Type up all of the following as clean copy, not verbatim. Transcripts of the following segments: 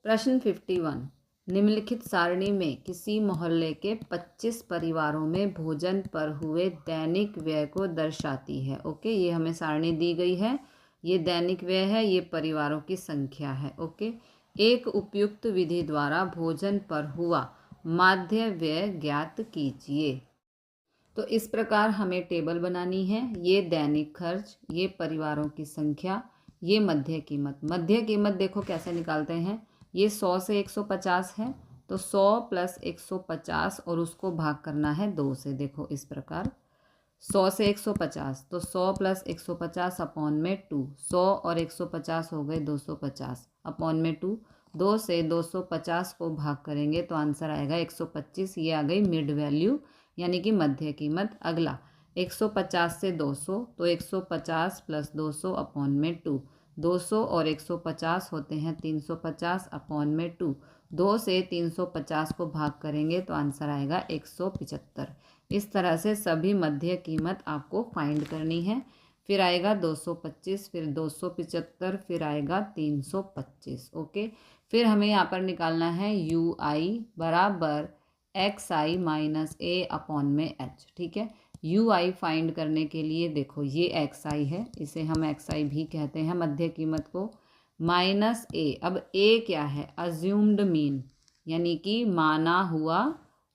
प्रश्न 51। निम्नलिखित सारणी में किसी मोहल्ले के 25 परिवारों में भोजन पर हुए दैनिक व्यय को दर्शाती है। ओके, ये हमें सारणी दी गई है, ये दैनिक व्यय है, ये परिवारों की संख्या है। ओके, एक उपयुक्त विधि द्वारा भोजन पर हुआ माध्य व्यय ज्ञात कीजिए। तो इस प्रकार हमें टेबल बनानी है। ये दैनिक खर्च, ये परिवारों की संख्या, ये मध्य कीमत। मध्य कीमत देखो कैसे निकालते हैं, ये 100 से 150 है, तो 100 प्लस 150 और उसको भाग करना है 2 से। देखो इस प्रकार 100 से 150, तो 100 प्लस 150 अपॉन में 2, 100 और 150 हो गए 250 अपॉन में 2, 2 से 250 को भाग करेंगे तो आंसर आएगा 125। ये आ गई मिड वैल्यू यानी कि मध्य कीमत। अगला 150 से 200, तो 150 प्लस 200 अपॉन में 2, 200 और 150 होते हैं 350 अपॉन में 2, 2 से 350 को भाग करेंगे तो आंसर आएगा 175। इस तरह से सभी मध्य कीमत आपको फाइंड करनी है। फिर आएगा 225, फिर 275, फिर आएगा 325। ओके, फिर हमें यहाँ पर निकालना है यू आई बराबर एक्स आई माइनस ए अपॉन में एच। ठीक है, यू आई फाइंड करने के लिए देखो ये एक्स आई है, इसे हम एक्स आई भी कहते हैं मध्य कीमत को, माइनस ए। अब ए क्या है, अज्यूम्ड मीन यानी कि माना हुआ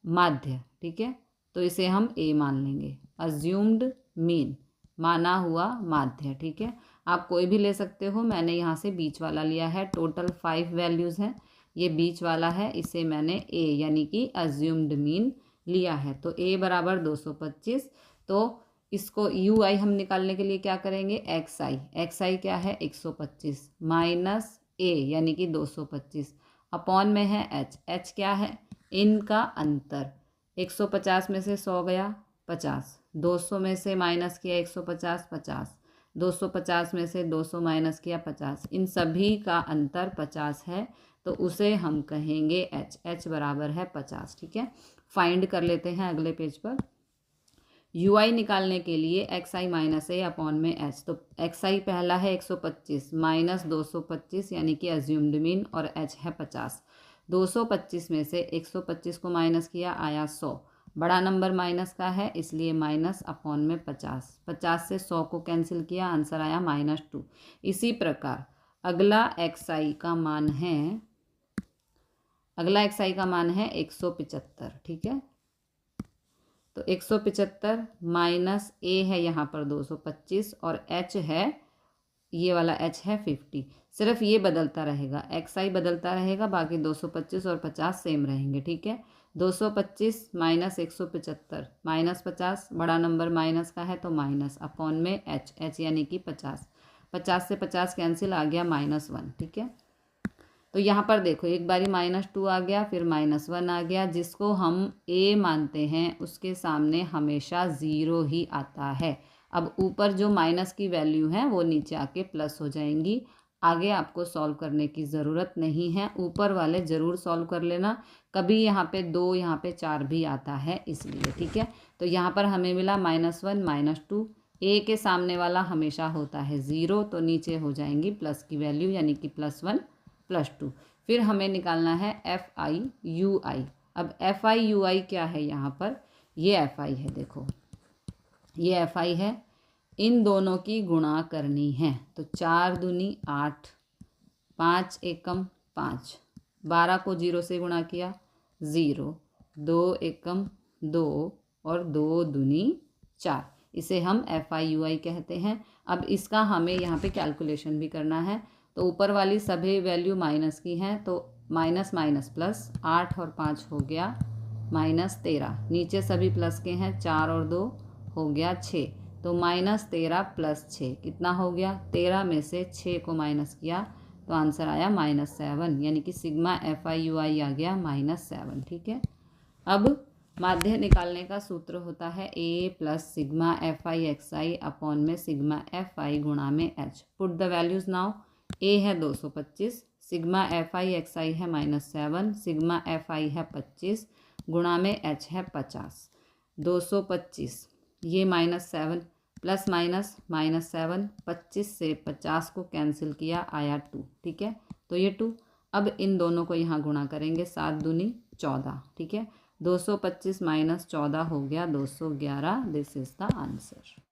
माध्य। ठीक है, तो इसे हम ए मान लेंगे, अज्यूम्ड मीन माना हुआ माध्य। ठीक है, आप कोई भी ले सकते हो, मैंने यहाँ से बीच वाला लिया है। टोटल 5 वैल्यूज़ हैं, ये बीच वाला है, इसे मैंने ए यानी कि अज्यूम्ड मीन लिया है। तो ए बराबर 225। तो इसको यू आई हम निकालने के लिए क्या करेंगे, एक्स आई। एक्स आई क्या है 125 माइनस ए यानी कि 225 अपॉन में है एच। एच क्या है, इनका अंतर। 150 में से 100 गया 50, 200 में से माइनस किया 150 50, 250 में से 200 माइनस किया 50, इन सभी का अंतर 50 है, तो उसे हम कहेंगे एच। एच बराबर है 50। ठीक है, फाइंड कर लेते हैं अगले पेज पर। यू आई निकालने के लिए एक्स आई माइनस ए अपॉन में एच। तो एक्स आई पहला है 125 माइनस 225 यानी कि अज्यूम्ड मीन, और एच है 50। 225 में से 125 को माइनस किया आया 100, बड़ा नंबर माइनस का है इसलिए माइनस अपॉन में 50। 50 से 100 को कैंसिल किया, आंसर आया -2। इसी प्रकार अगला एक्स आई का मान है, अगला एक्स आई का मान है 175। ठीक है, तो 175 माइनस ए है यहाँ पर 225 और एच है, ये वाला एच है 50। सिर्फ ये बदलता रहेगा, एक्स आई बदलता रहेगा, बाकी 225 और 50 सेम रहेंगे। ठीक है, 225 माइनस 175 माइनस 50, बड़ा नंबर माइनस का है तो माइनस अपॉन में एच। एच यानी कि 50, 50 से 50 कैंसिल, आ गया -1। ठीक है, तो यहाँ पर देखो एक बारी -2 आ गया, फिर -1 आ गया। जिसको हम ए मानते हैं उसके सामने हमेशा 0 ही आता है। अब ऊपर जो माइनस की वैल्यू है वो नीचे आके प्लस हो जाएंगी। आगे आपको सॉल्व करने की ज़रूरत नहीं है, ऊपर वाले ज़रूर सॉल्व कर लेना। कभी यहाँ पे 2 यहाँ पे 4 भी आता है इसलिए। ठीक है, तो यहाँ पर हमें मिला -1 -2। ए के सामने वाला हमेशा होता है 0, तो नीचे हो जाएंगी प्लस की वैल्यू यानी कि +1 +2। फिर हमें निकालना है एफ आई यू आई। अब एफ आई यू आई क्या है, यहाँ पर ये एफ आई है, देखो ये एफ आई है, इन दोनों की गुणा करनी है। तो 4 दूनी 8, 5 एकम 5, 12 को 0 से गुणा किया 0, 2 एकम 2 और 2 दूनी 4। इसे हम एफ आई यू आई कहते हैं। अब इसका हमें यहाँ पे कैलकुलेशन भी करना है। तो ऊपर वाली सभी वैल्यू माइनस की हैं, तो माइनस माइनस प्लस, 8 और 5 हो गया -13। नीचे सभी प्लस के हैं, 4 और 2 हो गया 6, तो -13 + 6 कितना हो गया, 13 में से 6 को माइनस किया तो आंसर आया -7, यानी कि सिग्मा एफ आई यू आई आ गया -7। ठीक है, अब माध्य निकालने का सूत्र होता है A plus sigma F I X I upon में सिग्मा एफ आई गुणा में H. Put the values now. A है 225, sigma F I X I है -7, सिग्मा एफ आई है 25 गुणा में एच है 50। 225 ये -7 प्लस माइनस -7, 25 से 50 को कैंसिल किया आया 2। ठीक है, तो ये 2 अब इन दोनों को यहाँ गुणा करेंगे, 7 दूनी 14, ठीक है। 225 माइनस 14 हो गया 211। This is the answer.